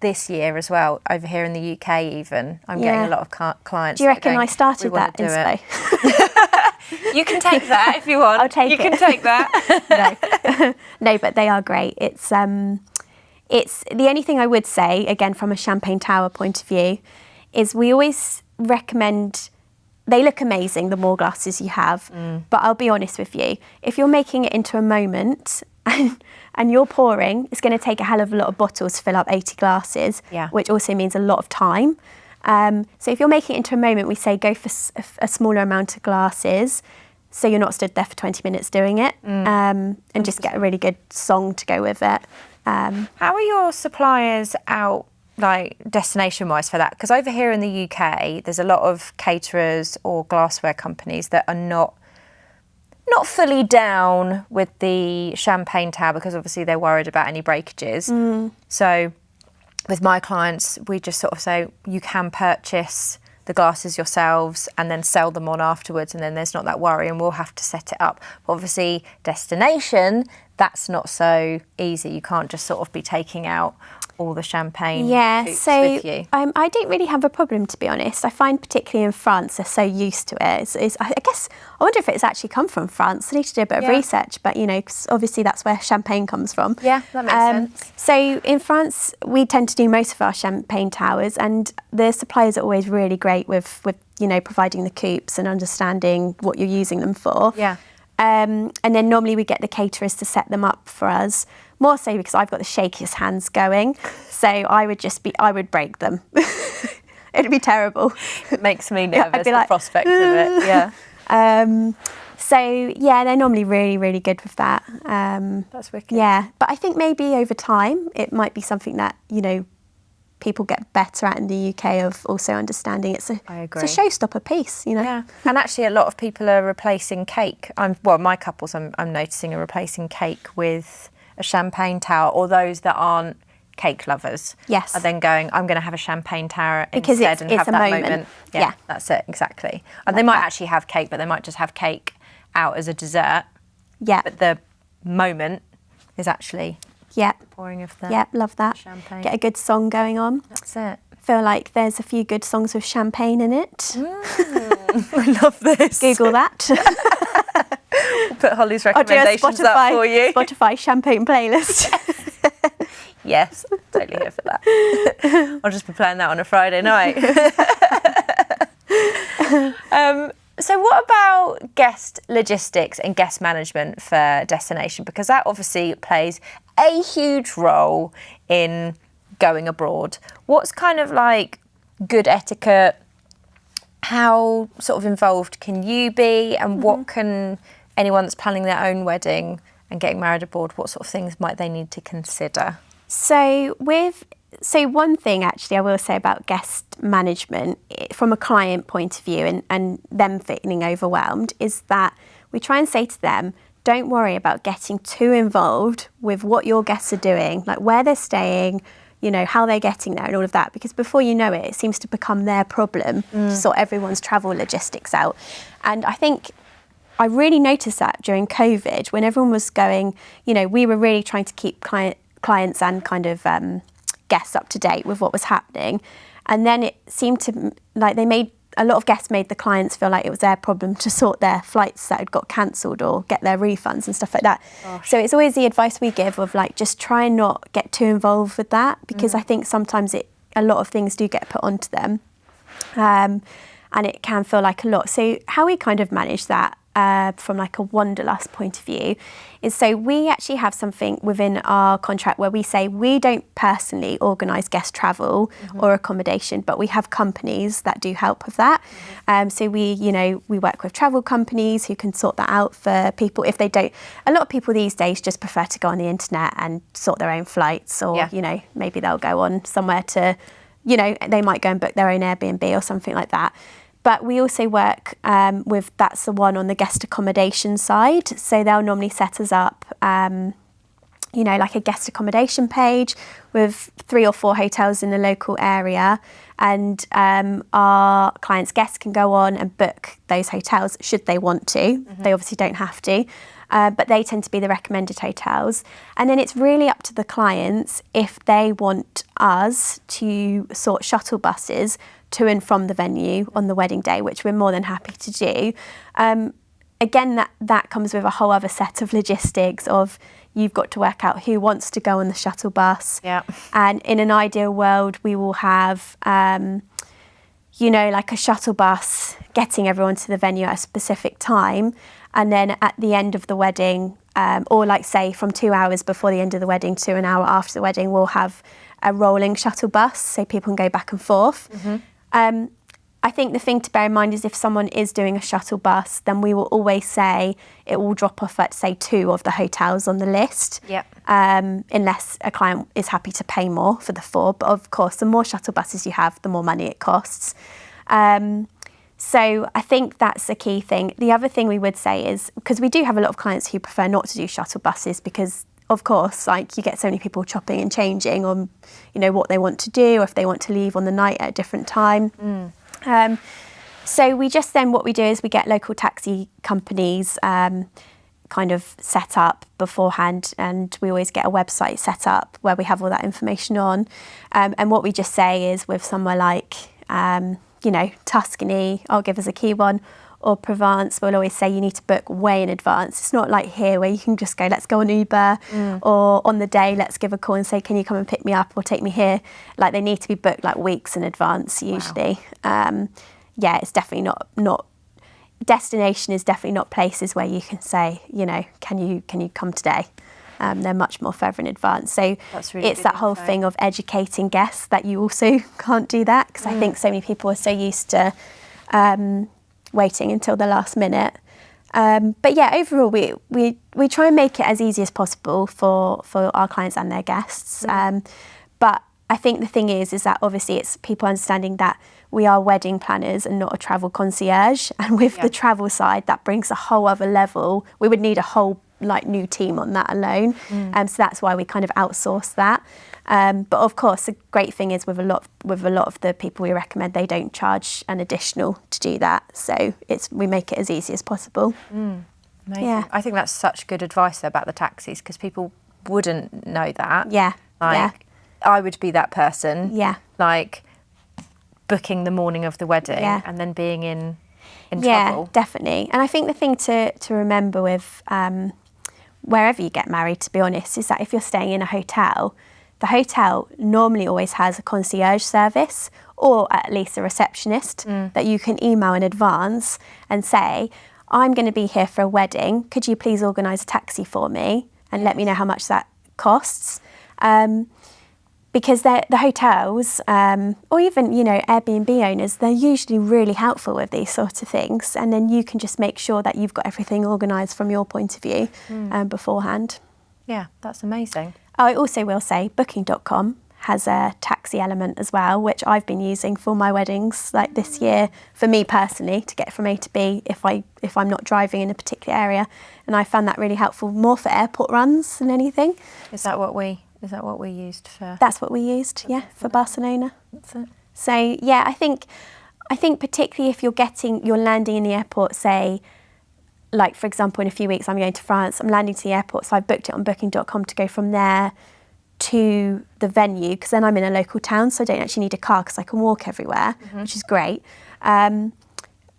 this year as well, over here in the UK even, I'm getting a lot of clients. Do you reckon going, I started that in Spain? You can take that if you want. I'll take it. You can take that. No, but they are great. It's the only thing I would say, again, from a champagne tower point of view, is we always recommend, they look amazing, the more glasses you have, but I'll be honest with you, if you're making it into a moment and you're pouring, it's going to take a hell of a lot of bottles to fill up 80 glasses, which also means a lot of time. So if you're making it into a moment, we say go for a smaller amount of glasses, so you're not stood there for 20 minutes doing it, and just get a really good song to go with it. How are your suppliers out, like destination-wise for that? Because over here in the UK, there's a lot of caterers or glassware companies that are not fully down with the champagne tower, because obviously they're worried about any breakages. So with my clients, we just sort of say you can purchase the glasses yourselves and then sell them on afterwards, and then there's not that worry, and we'll have to set it up. But obviously that's not so easy. You can't just sort of be taking out all the champagne hoops with you. I don't really have a problem, to be honest. I find particularly in France, they're so used to it. I guess, I wonder if it's actually come from France. I need to do a bit of research, but you know, 'cause obviously that's where champagne comes from. Yeah, that makes sense. So in France, we tend to do most of our champagne towers, and the suppliers are always really great with you know, providing the coupes and understanding what you're using them for. Yeah. And then normally we get the caterers to set them up for us, more so because I've got the shakiest hands going. So I would break them. It'd be terrible. It makes me nervous, I'd be the like, prospect of it, yeah. So yeah, they're normally really, really good with that. That's wicked. Yeah, but I think maybe over time, it might be something that, you know, people get better at in the UK of also understanding it's a showstopper piece, you know. Yeah, and actually a lot of people are replacing cake. My couples I'm noticing are replacing cake with a champagne tower, or those that aren't cake lovers are then going, I'm going to have a champagne tower because instead and have that moment. Yeah, that's it, exactly. And they might actually have cake, but they might just have cake out as a dessert. Yeah. But the moment is actually the pouring of the love that. champagne. Get a good song going on. That's it. Feel like there's a few good songs with champagne in it. I love this. Google that. We'll put Holly's recommendations up for you. Spotify champagne playlist. Yes, totally here for that. I'll just be playing that on a Friday night. So what about guest logistics and guest management for destination? Because that obviously plays a huge role in going abroad. What's kind of like good etiquette? How sort of involved can you be? And what can anyone that's planning their own wedding and getting married abroad, what sort of things might they need to consider? So one thing actually I will say about guest management from a client point of view and them feeling overwhelmed is that we try and say to them, don't worry about getting too involved with what your guests are doing, like where they're staying, you know, how they're getting there and all of that, because before you know it, it seems to become their problem to sort everyone's travel logistics out. And I think I really noticed that during COVID when everyone was going, you know, we were really trying to keep clients and kind of guests up to date with what was happening. And then it seemed to, like a lot of guests made the clients feel like it was their problem to sort their flights that had got cancelled or get their refunds and stuff like that. Gosh. So it's always the advice we give of like, just try and not get too involved with that, because I think sometimes a lot of things do get put onto them. And it can feel like a lot. So how we kind of manage that from like a Wonderlust point of view is, so we actually have something within our contract where we say we don't personally organise guest travel or accommodation, but we have companies that do help with that. So we work with travel companies who can sort that out for people if they don't. A lot of people these days just prefer to go on the internet and sort their own flights, or you know, maybe they'll go on somewhere to, you know, they might go and book their own Airbnb or something like that. But we also work with, that's the one on the guest accommodation side. So they'll normally set us up, you know, like a guest accommodation page with 3 or 4 hotels in the local area. And our clients' guests can go on and book those hotels should they want to. They obviously don't have to. But they tend to be the recommended hotels. And then it's really up to the clients if they want us to sort shuttle buses to and from the venue on the wedding day, which we're more than happy to do. Again, that comes with a whole other set of logistics of you've got to work out who wants to go on the shuttle bus. Yeah. And in an ideal world, we will have, you know, like a shuttle bus getting everyone to the venue at a specific time. And then at the end of the wedding, or like say from 2 hours before the end of the wedding to an hour after the wedding, we'll have a rolling shuttle bus so people can go back and forth. I think the thing to bear in mind is if someone is doing a shuttle bus, then we will always say it will drop off at, say, 2 of the hotels on the list. Yep. Unless a client is happy to pay more for the 4. But of course, the more shuttle buses you have, the more money it costs. So I think that's a key thing. The other thing we would say is, because we do have a lot of clients who prefer not to do shuttle buses because, of course, like you get so many people chopping and changing on, you know, what they want to do or if they want to leave on the night at a different time. So we just then, what we do is we get local taxi companies kind of set up beforehand, and we always get a website set up where we have all that information on. And what we just say is with somewhere like, you know, Tuscany, I'll give us a key one, or Provence, we'll always say you need to book way in advance. It's not like here where you can just go, let's go on Uber, or on the day, let's give a call and say, can you come and pick me up or take me here? Like they need to be booked like weeks in advance usually. Wow. Yeah, it's definitely not, destination is definitely not places where you can say, you know, can you come today? They're much more further in advance. So really it's that whole thing of educating guests that you also can't do that, because I think so many people are so used to waiting until the last minute. But yeah, overall, we try and make it as easy as possible for our clients and their guests. But I think the thing is that obviously it's people understanding that we are wedding planners and not a travel concierge. And with the travel side, that brings a whole other level. We would need a whole like new team on that alone. So that's why we kind of outsource that. But of course, the great thing is with a lot of the people we recommend, they don't charge an additional to do that. So we make it as easy as possible. Amazing. Yeah. I think that's such good advice there about the taxis, because people wouldn't know that. Yeah. I would be that person. Yeah. Like booking the morning of the wedding and then being in trouble. Yeah, definitely. And I think the thing to remember with wherever you get married, to be honest, is that if you're staying in a hotel, the hotel normally always has a concierge service, or at least a receptionist that you can email in advance and say, I'm going to be here for a wedding. Could you please organise a taxi for me and let me know how much that costs? Because the hotels, or even, you know, Airbnb owners, they're usually really helpful with these sorts of things. And then you can just make sure that you've got everything organised from your point of view beforehand. Yeah, that's amazing. I also will say booking.com has a taxi element as well, which I've been using for my weddings like this year for me personally to get from A to B if I'm not driving in a particular area, and I found that really helpful more for airport runs than anything. Is that what we used for? That's what we used, yeah, for Barcelona. That's it. So yeah, I think particularly if you're landing in the airport, say, like for example, in a few weeks I'm going to France, I'm landing to the airport, so I've booked it on booking.com to go from there to the venue, because then I'm in a local town, so I don't actually need a car because I can walk everywhere, which is great. And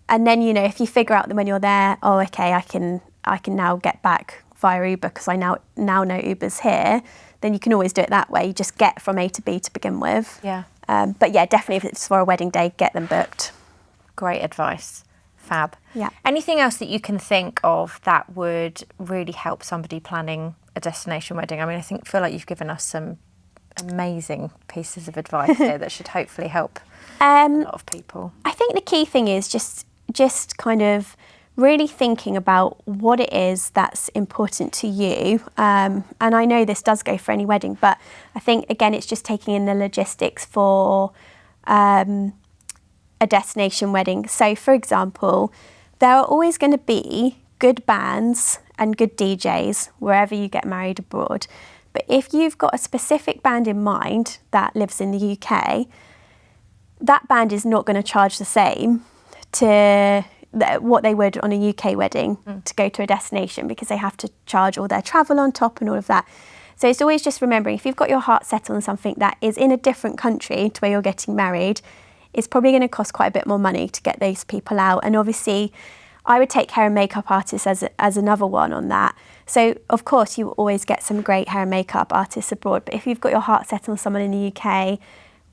then, you know, if you figure out that when you're there, oh, okay, I can now get back via Uber because I now know Uber's here, then you can always do it that way. You just get from A to B to begin with. Yeah. But yeah, definitely if it's for a wedding day, get them booked. Great advice. Fab. Yeah. Anything else that you can think of that would really help somebody planning a destination wedding? I mean, feel like you've given us some amazing pieces of advice here that should hopefully help a lot of people. I think the key thing is just kind of really thinking about what it is that's important to you. And I know this does go for any wedding, but I think, again, it's just taking in the logistics for a destination wedding. So, for example, there are always going to be good bands and good DJs wherever you get married abroad. But if you've got a specific band in mind that lives in the UK, that band is not going to charge the same to what they would on a UK wedding to go to a destination, because they have to charge all their travel on top and all of that. So it's always just remembering, if you've got your heart set on something that is in a different country to where you're getting married, it's probably going to cost quite a bit more money to get those people out. And obviously, I would take hair and makeup artists as another one on that. So of course, you always get some great hair and makeup artists abroad, but if you've got your heart set on someone in the UK,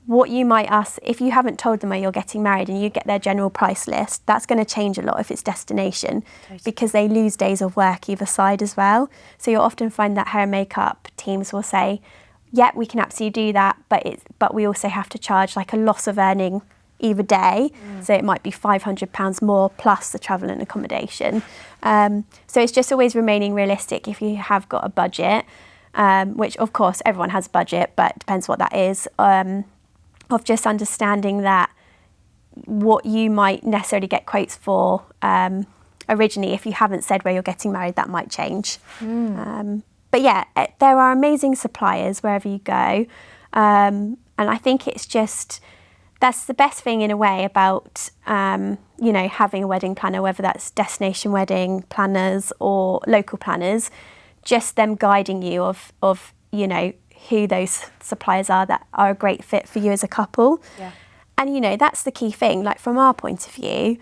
what you might ask, if you haven't told them where you're getting married and you get their general price list, that's going to change a lot if it's destination, because they lose days of work either side as well. So you'll often find that hair and makeup teams will say, yeah, we can absolutely do that, but we also have to charge like a loss of earning either day. So it might be £500 more plus the travel and accommodation. So it's just always remaining realistic if you have got a budget, which of course everyone has a budget, but it depends what that is, of just understanding that what you might necessarily get quotes for originally, if you haven't said where you're getting married, that might change. But yeah, there are amazing suppliers wherever you go. And I think it's just, that's the best thing in a way about, having a wedding planner, whether that's destination wedding planners or local planners, just them guiding you of who those suppliers are that are a great fit for you as a couple. Yeah. And, that's the key thing. Like from our point of view,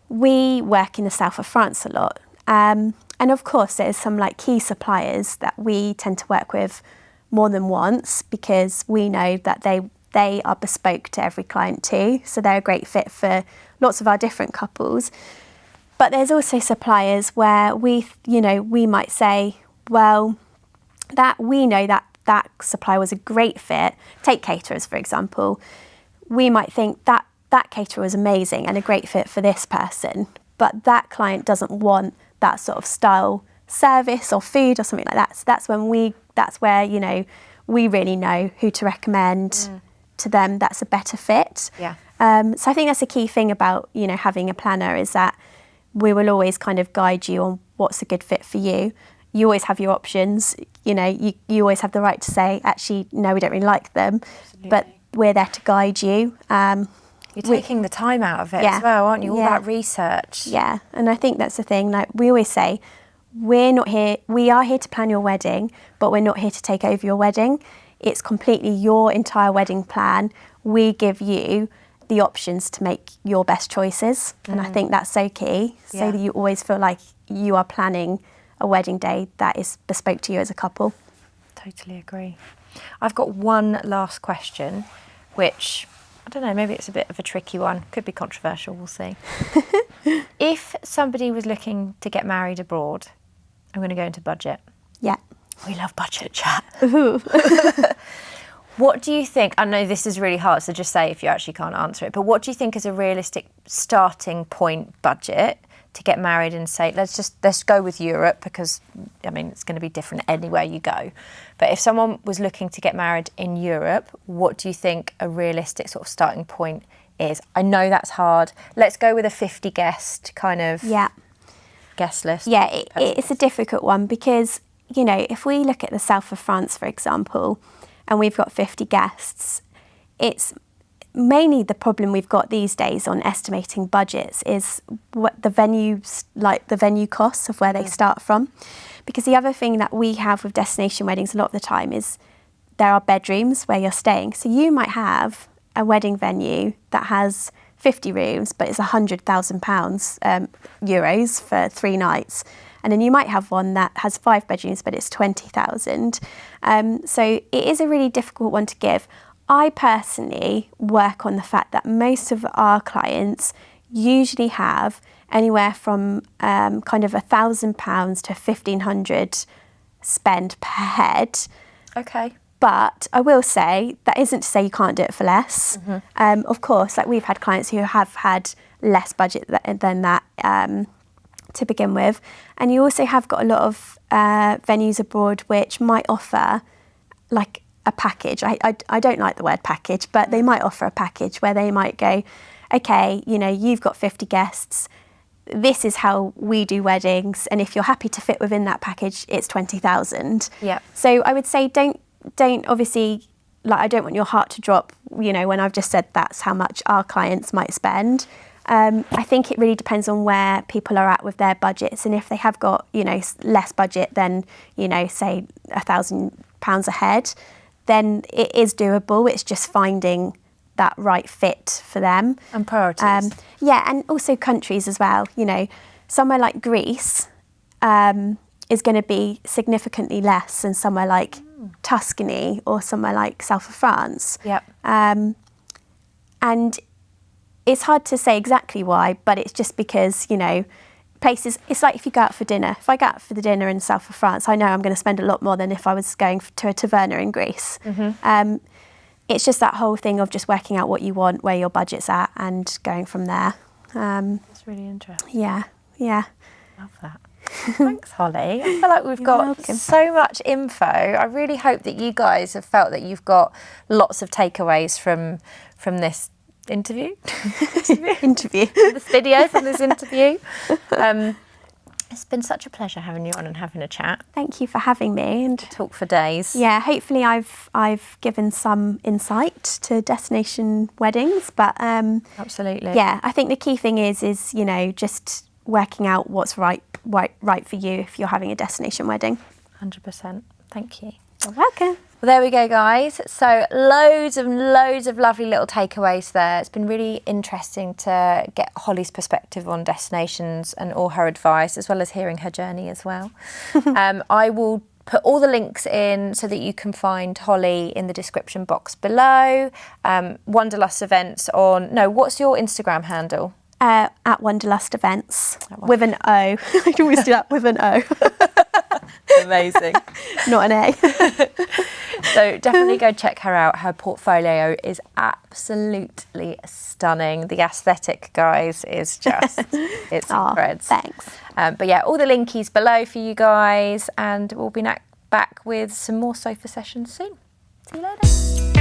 we work in the south of France a lot. And of course, there's some like key suppliers that we tend to work with more than once, because we know that they are bespoke to every client too. So they're a great fit for lots of our different couples. But there's also suppliers where we might say, well, that we know that supplier was a great fit. Take caterers, for example. We might think that caterer was amazing and a great fit for this person, but that client doesn't want that sort of style service or food or something like that. So that's where we really know who to recommend to them that's a better fit. Yeah. So I think that's a key thing about having a planner, is that we will always kind of guide you on what's a good fit for you. You always have your options. You always have the right to say, actually, no, we don't really like them. Absolutely. But we're there to guide you. You're taking the time out of it as well, aren't you? All that research. Yeah, and I think that's the thing. Like we always say, we are here to plan your wedding, but we're not here to take over your wedding. It's completely your entire wedding plan. We give you the options to make your best choices. And I think that's so key, so that you always feel like you are planning a wedding day that is bespoke to you as a couple. Totally agree. I've got one last question, which, I don't know, maybe it's a bit of a tricky one. Could be controversial, we'll see. If somebody was looking to get married abroad, I'm going to go into budget. Yeah. We love budget chat. What do you think? I know this is really hard, so just say if you actually can't answer it, but what do you think is a realistic starting point budget to get married in, say, let's go with Europe, because I mean it's going to be different anywhere you go. But if someone was looking to get married in Europe, what do you think a realistic sort of starting point is? I know that's hard. Let's go with a 50 guest kind of guest list. Yeah, it's a difficult one because, you know, if we look at the south of France, for example, and we've got 50 guests, it's mainly the problem we've got these days on estimating budgets is what the venues, like the venue costs of where they start from. Because the other thing that we have with destination weddings a lot of the time is there are bedrooms where you're staying. So you might have a wedding venue that has 50 rooms, but it's £100,000 euros for 3 nights. And then you might have one that has 5 bedrooms, but it's 20,000. So it is a really difficult one to give. I personally work on the fact that most of our clients usually have anywhere from kind of £1,000 to £1,500 spend per head. Okay. But I will say that isn't to say you can't do it for less. Of course, like we've had clients who have had less budget than that to begin with. And you also have got a lot of venues abroad which might offer like a package. I don't like the word package, but they might offer a package where they might go, okay, you know, you've got 50 guests. This is how we do weddings. And if you're happy to fit within that package, it's 20,000. Yeah. So I would say don't obviously, like, I don't want your heart to drop, you know, when I've just said that's how much our clients might spend. I think it really depends on where people are at with their budgets. And if they have got, you know, less budget than, you know, say £1,000 a head, then it is doable. It's just finding that right fit for them. And priorities. Yeah, and also countries as well. You know, somewhere like Greece is going to be significantly less than somewhere like Tuscany or somewhere like south of France. Yep. And it's hard to say exactly why, but it's just because, you know, places, it's like if you go out for dinner. If I go out for the dinner in the south of France, I know I'm going to spend a lot more than if I was going to a taverna in Greece. It's just that whole thing of just working out what you want, where your budget's at, and going from there. That's really interesting. Yeah. Love that. Thanks, Holly. I feel like we've got so much info. I really hope that you guys have felt that you've got lots of takeaways from this interview. This video from this interview. It's been such a pleasure having you on and having a chat. Thank you for having me and talk for days. Yeah, hopefully I've given some insight to destination weddings, but absolutely. Yeah, I think the key thing is you know, just working out what's right for you if you're having a destination wedding. 100%. Thank you. You're welcome. Well, there we go, guys. So loads of lovely little takeaways there. It's been really interesting to get Holly's perspective on destinations and all her advice, as well as hearing her journey as well. I will put all the links in so that you can find Holly in the description box below. Wonderlust Events what's your Instagram handle? At Wonderlust Events with an O. I can always do that with an O. Amazing. Not an A. So definitely go check her out. Her portfolio is absolutely stunning. The aesthetic, guys, is just, it's incredible. Thanks. But yeah, all the linkies below for you guys, and we'll be back with some more sofa sessions soon. See you later.